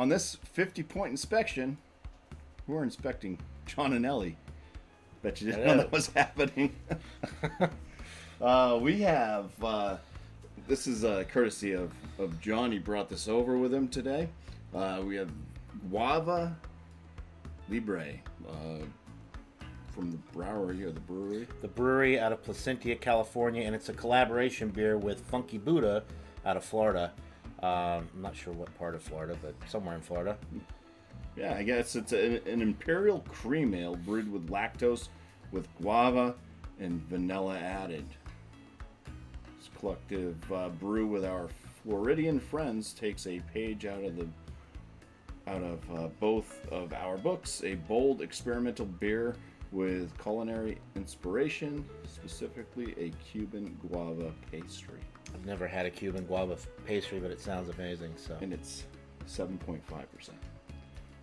on this 50-point inspection, we're inspecting John and Ellie. Bet you didn't know that was happening. We have, this is courtesy of John. He brought this over with him today. We have GUAVA LIBRE from the Bruery or the brewery. The brewery out of Placentia, California, and it's a collaboration beer with Funky Buddha out of Florida. I'm not sure what part of Florida, but somewhere in Florida. Yeah, I guess it's an imperial cream ale brewed with lactose, with guava and vanilla added. This collective brew with our Floridian friends takes a page out of both of our books. A bold experimental beer with culinary inspiration, specifically a Cuban guava pastry. I've never had a Cuban guava pastry, but it sounds amazing. So, and it's 7.5%.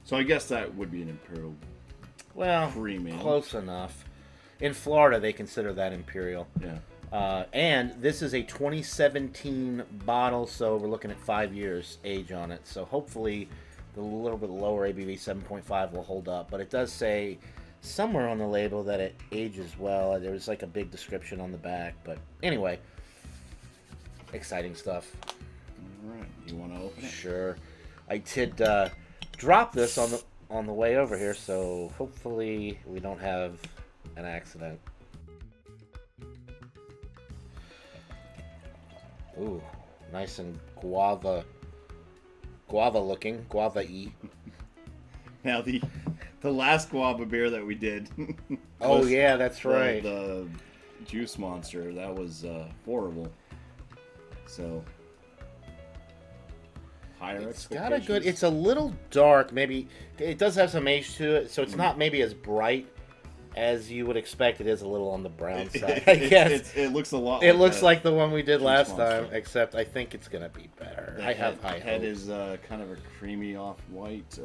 So I guess that would be an imperial. Cream ale. Close enough. In Florida, they consider that imperial. Yeah. And this is a 2017 bottle, so we're looking at 5 years age on it. So hopefully, the little bit lower ABV 7.5 will hold up. But it does say somewhere on the label that it ages well. There was like a big description on the back. But anyway, exciting stuff. All right, you want to open it? Sure. I did drop this on the way over here, so hopefully we don't have an accident. Ooh, nice and guava looking, guava-y. Now the last guava beer that we did. Oh yeah, that's right. The juice monster, that was horrible. So higher it's expectations. got a good. It's a little dark. Maybe it does have some age to it, so it's not maybe as bright as you would expect. It is a little on the brown side, I guess. It looks a lot. It looks like the one we did last time, except I think it's gonna be better. I have high hopes. Head is kind of a creamy off-white,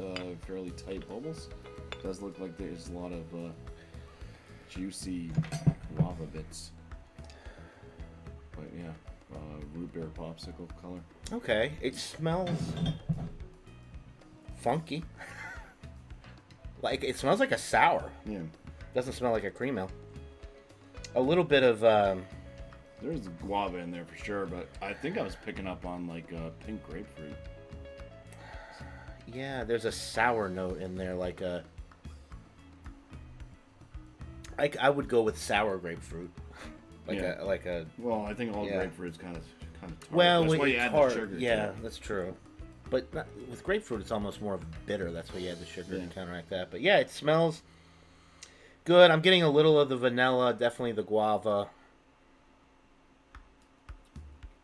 fairly tight bubbles. It does look like there's a lot of juicy guava bits. But yeah, root beer popsicle color. Okay, it smells funky. Like it smells like a sour. Yeah. Doesn't smell like a cream ale. A little bit of there's guava in there for sure, but I think I was picking up on like pink grapefruit. Yeah, there's a sour note in there, like a. I would go with sour grapefruit, like a. Well, I think all grapefruit's kind of tart. Well, that's why you add the sugar. Yeah, that's true. But with grapefruit, it's almost more bitter. That's why you add the sugar to counteract that. But yeah, it smells good. I'm getting a little of the vanilla, definitely the guava.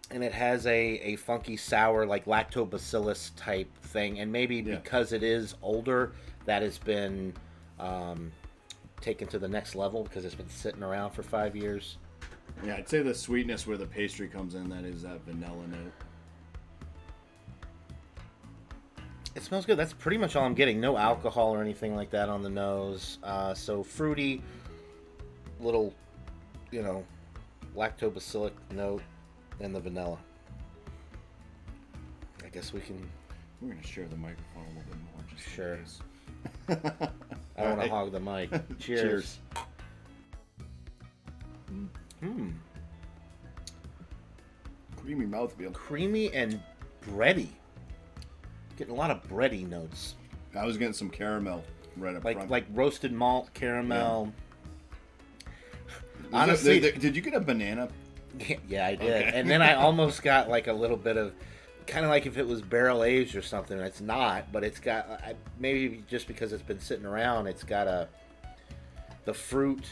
And it has a funky sour, like lactobacillus type thing. And maybe because it is older, that has been taken to the next level because it's been sitting around for 5 years. Yeah, I'd say the sweetness where the pastry comes in, that is that vanilla note. It smells good. That's pretty much all I'm getting. No alcohol or anything like that on the nose. So fruity, little, lactobacillic note, and the vanilla. I guess we're going to share the microphone a little bit more. Just sure. I don't want to hog the mic. Cheers. Creamy mouthfeel. Creamy and bready. Getting a lot of bready notes. I was getting some caramel right up front. Like roasted malt, caramel. Yeah. Honestly, did you get a banana? Yeah, I did. Okay. And then I almost got like a little bit of, kind of like if it was barrel aged or something. It's not, but it's got, maybe just because it's been sitting around, it's got the fruit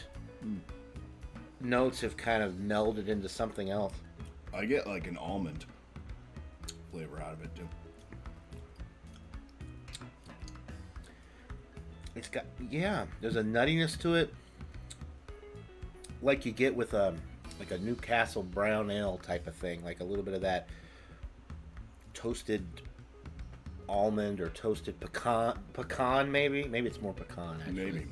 notes have kind of melded into something else. I get like an almond flavor out of it too. It's got, there's a nuttiness to it, like you get with like a Newcastle brown ale type of thing, like a little bit of that toasted almond or toasted pecan maybe it's more pecan actually. Maybe.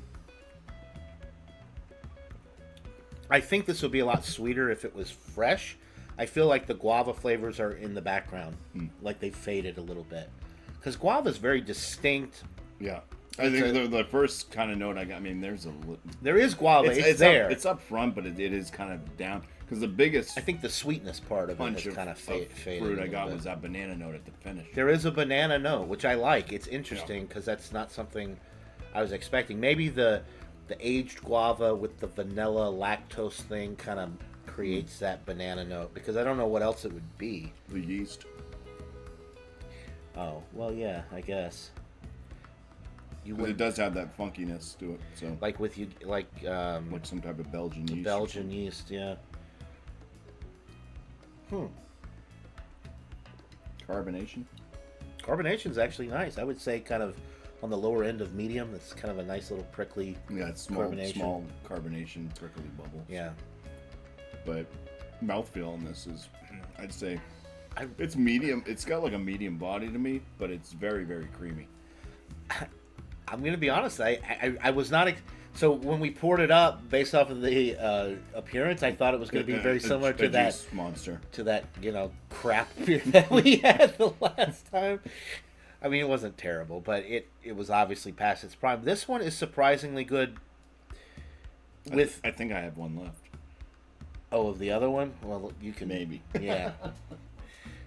I think this would be a lot sweeter if it was fresh. I feel like the guava flavors are in the background, like they faded a little bit. because guava is very distinct. Yeah. I think the first kind of note I got, I mean, there is guava. It's there. It's up front, but it is kind of down. Because the biggest I think the sweetness part of it punch is kind of faded. fruit I got was that banana note at the finish. There is a banana note, which I like. It's interesting because that's not something I was expecting. Maybe the aged guava with the vanilla lactose thing kind of creates that banana note, because I don't know what else it would be. The yeast. Oh, well, yeah, I guess. It does have that funkiness to it, so like like some type of Belgian yeast. Belgian yeast, yeah. Carbonation. Carbonation's actually nice. I would say kind of on the lower end of medium. It's kind of a nice little prickly. Yeah, it's small carbonation, prickly bubble. Yeah. But mouthfeel in this is, I'd say, it's medium. It's got like a medium body to me, but it's very, very creamy. I'm gonna be honest. I was not. So when we poured it up, based off of the appearance, I thought it was going to be very similar to that monster, to that crap beer that we had the last time. I mean, it wasn't terrible, but it was obviously past its prime. This one is surprisingly good. I think I have one left. Oh, of the other one? Well, you can maybe. Yeah.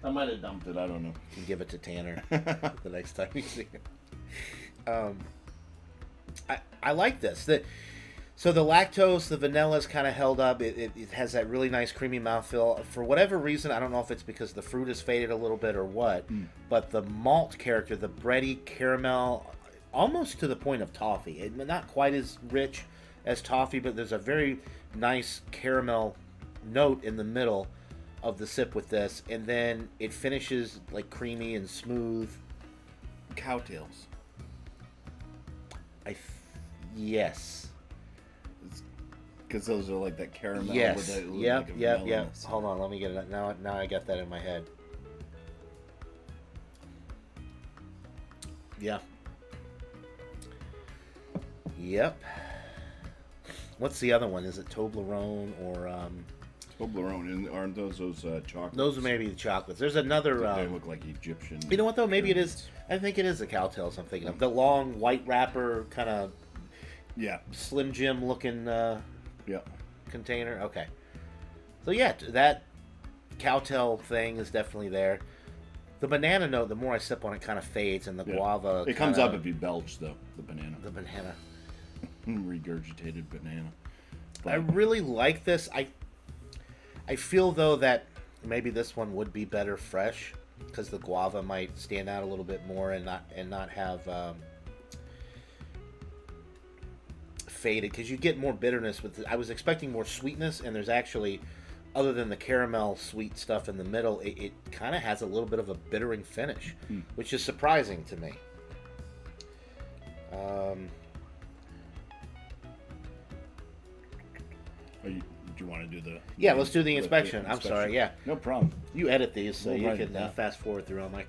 I might have dumped it. I don't know. You can give it to Tanner the next time you see him. I like this. So the lactose, the vanilla is kind of held up. It has that really nice creamy mouthfeel. For whatever reason, I don't know if it's because the fruit has faded a little bit or what, but the malt character, the bready caramel, almost to the point of toffee. Not quite as rich as toffee, but there's a very nice caramel note in the middle of the sip with this, and then it finishes like creamy and smooth. Cowtails. Yes. Because those are like that caramel. Yes. With that, Yep. like Yep. Hold on. Let me get it. Now I got that in my head. Yeah. Yep. What's the other one? Is it Toblerone or Toblerone? And aren't those chocolates? Those are maybe the chocolates. There's another. They look like Egyptian. You know what though? Maybe it is. I think it is the Cowtails I'm thinking of. The long white wrapper kind of. Yeah. Slim Jim looking. Yeah. Container. Okay. So yeah, that Cowtail thing is definitely there. The banana note, the more I sip on it, kind of fades, and the guava. It comes up if you belch, though. The banana. The banana. Regurgitated banana. But I really like this. I feel though that maybe this one would be better fresh, because the guava might stand out a little bit more and not have faded, because you get more bitterness with it. I was expecting more sweetness, and there's actually, other than the caramel sweet stuff in the middle, it kind of has a little bit of a bittering finish, which is surprising to me. do you want to do the? Yeah, let's do the inspection. I'm sorry. Yeah, no problem. You edit these, so you can yeah. fast forward through all my.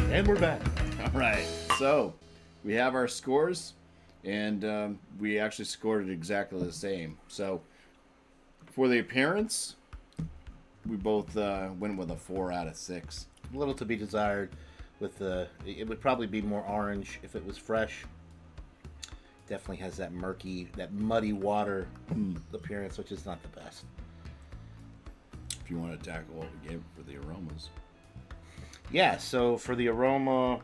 And we're back. All right. So we have our scores, and we actually scored it exactly the same. So for the appearance, we both went with a 4 out of 6. A little to be desired. With it would probably be more orange if it was fresh. Definitely has that muddy water appearance, which is not the best. If you want to tackle what we gave for the aromas. Yeah, so for the aroma,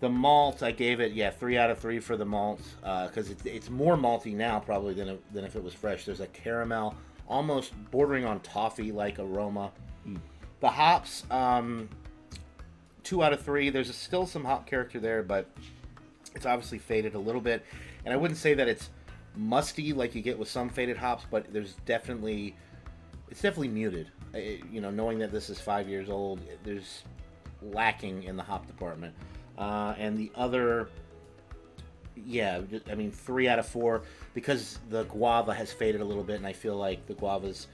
the malt, I gave it 3 out of 3 for the malt, because it's more malty now probably than if it was fresh. There's a caramel almost bordering on toffee-like aroma. The hops, 2 out of 3. There's still some hop character there, but it's obviously faded a little bit. And I wouldn't say that it's musty like you get with some faded hops, but it's definitely muted. Knowing that this is 5 years old, there's lacking in the hop department. And the other, 3 out of 4, because the guava has faded a little bit, and I feel like the guava's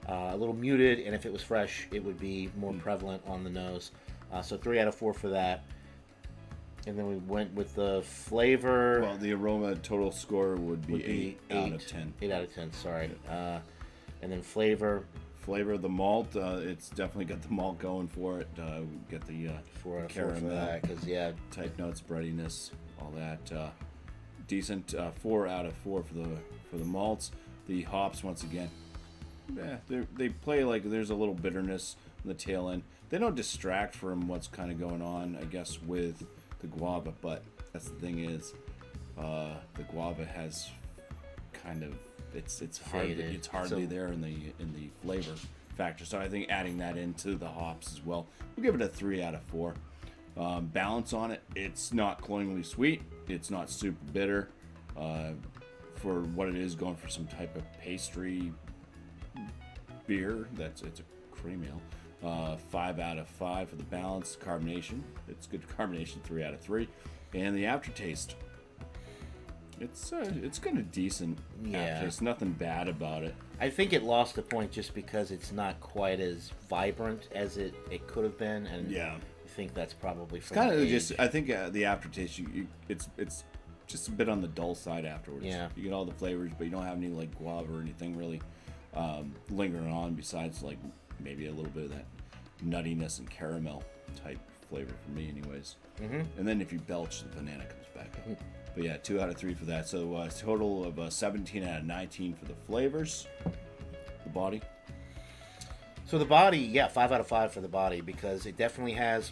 a little muted, and if it was fresh, it would be more prevalent on the nose. So 3 out of 4 for that. And then we went with the flavor. Well, the aroma total score would be 8 out of 10. 8 out of 10, sorry. And then flavor. Flavor of the malt, it's definitely got the malt going for it. Get the 4 out of 4 caramel, for that, because type notes, breadiness, all that. Decent 4 out of 4 for the malts. The hops, once again, they play like there's a little bitterness on the tail end. They don't distract from what's kind of going on, I guess, with the guava, but that's the thing is, the guava has kind of it's hardly there in the flavor factor. So I think adding that into the hops as well, we'll give it a 3 out of 4. Balance on it, it's not cloyingly sweet, it's not super bitter. For what it is, going for some type of pastry beer, it's a cream ale. 5 out of 5 for the balance. Carbonation, it's good carbonation, 3 out of 3. And the aftertaste, it's got a decent aftertaste, nothing bad about it. I think it lost the point just because it's not quite as vibrant as it could have been, and I think that's probably from kind of just. I think the aftertaste, it's just a bit on the dull side afterwards. Yeah, you get all the flavors, but you don't have any like guava or anything really lingering on besides like maybe a little bit of that nuttiness and caramel type flavor for me, anyways. And then if you belch, the banana comes back up. But yeah, 2 out of 3 for that. So a total of 17 out of 19 for the flavors. The body. So the body, 5 out of 5 for the body, because it definitely has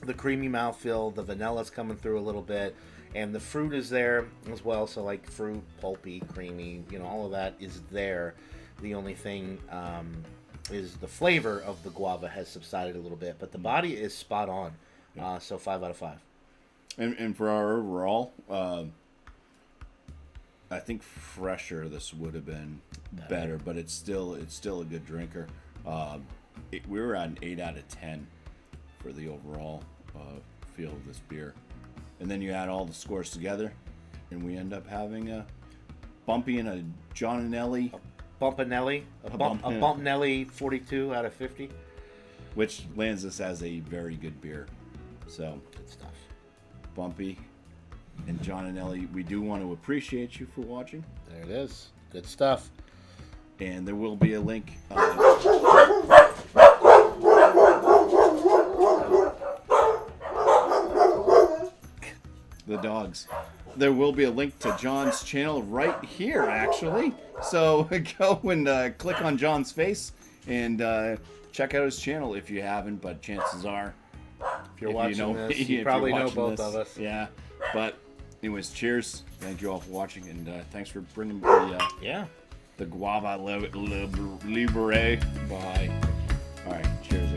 the creamy mouthfeel. The vanilla's coming through a little bit, and the fruit is there as well. So like fruit, pulpy, creamy, all of that is there. The only thing is the flavor of the guava has subsided a little bit, but the body is spot on. So 5 out of 5. And for our overall, I think fresher this would have been better, but it's still a good drinker. We were at an 8 out of 10 for the overall feel of this beer, and then you add all the scores together, and we end up having a BuMpy and a John Anile. BuMpy-isms, a BuMpy-isms 42 out of 50, which lands us as a very good beer. So good stuff. BuMpy and John Anile, we do want to appreciate you for watching. There it is. Good stuff. And there will be a link. The dogs. There will be a link to John's channel right here, actually. So go and click on John's face and check out his channel if you haven't. But chances are, if you're watching this, you probably know both of us. Yeah. But anyways, cheers. Thank you all for watching, and thanks for bringing the Guava Libre by. All right, cheers.